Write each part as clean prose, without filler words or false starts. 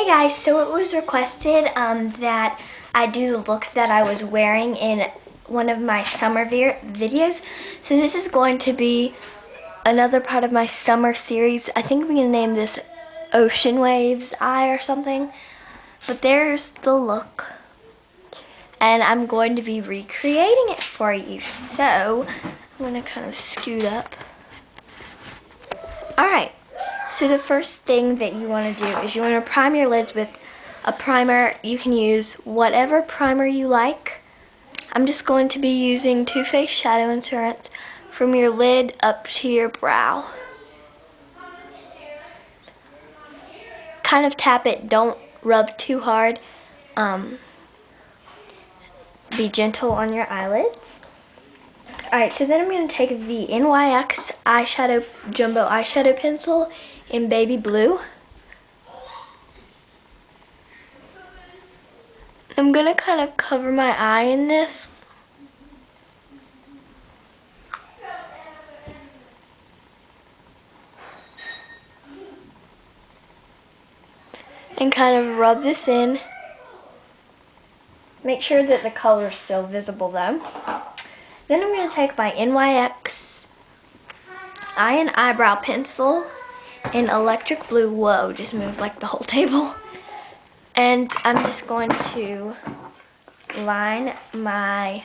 Hey guys, so it was requested that I do the look that I was wearing in one of my summer videos. So this is going to be another part of my summer series. I think we can name this Ocean Waves Eye or something. But there's the look. And I'm going to be recreating it for you. So I'm going to kind of scoot up. Alright. So the first thing that you want to do is you want to prime your lids with a primer. You can use whatever primer you like. I'm just going to be using Too Faced Shadow Insurance from your lid up to your brow. Kind of tap it, don't rub too hard. Be gentle on your eyelids. Alright, so then I'm going to take the NYX eyeshadow jumbo eyeshadow pencil in baby blue. I'm going to kind of cover my eye in this. And kind of rub this in. Make sure that the color is still visible though. Then I'm going to take my NYX eye and eyebrow pencil in electric blue. Whoa, just moved like the whole table. And I'm just going to line my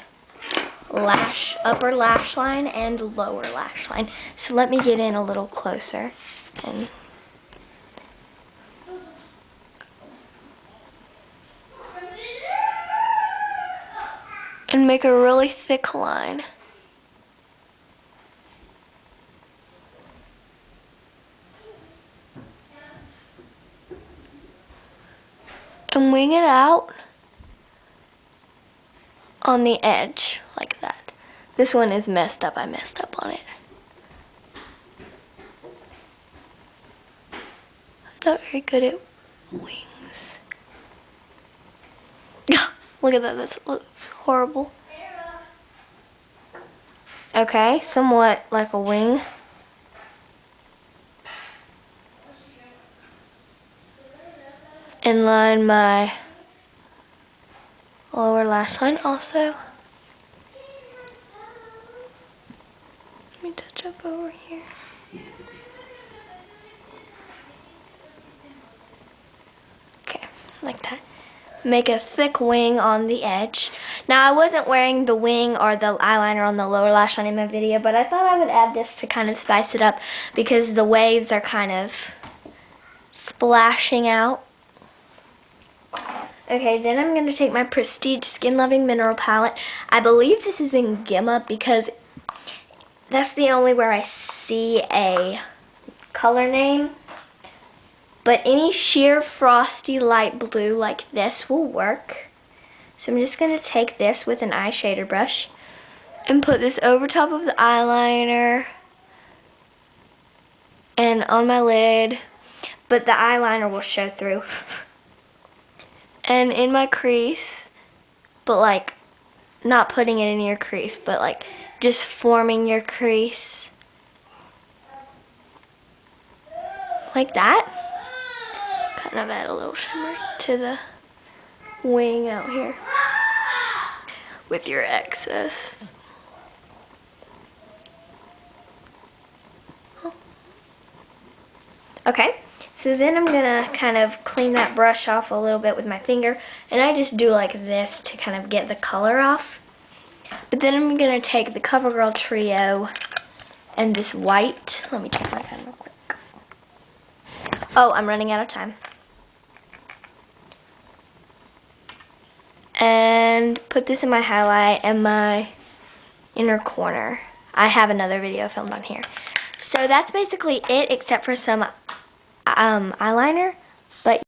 upper lash line and lower lash line. So let me get in a little closer and make a really thick line. And wing it out on the edge like that. This one is messed up. I messed up on it. I'm not very good at wings. Look at that. That looks horrible. Okay, somewhat like a wing. And line my lower lash line also. Let me touch up over here. Okay, like that. Make a thick wing on the edge. Now I wasn't wearing the wing or the eyeliner on the lower lash line in my video, but I thought I would add this to kind of spice it up because the waves are kind of splashing out. Okay, then I'm going to take my Prestige Skin Loving Mineral Palette. I believe this is in Gemma because that's the only where I see a color name. But any sheer frosty light blue like this will work. So I'm just going to take this with an eye shader brush and put this over top of the eyeliner and on my lid. But the eyeliner will show through. And in my crease, but like not putting it in your crease, but like just forming your crease. Like that. Kind of add a little shimmer to the wing out here with your excess. Okay, so then I'm gonna kind of clean that brush off a little bit with my finger, and I just do like this to kind of get the color off. But then I'm gonna take the CoverGirl Trio and this white. Let me check my time real quick. Oh, I'm running out of time. And put this in my highlight and my inner corner. I have another video filmed on here. So that's basically it, except for some eyeliner.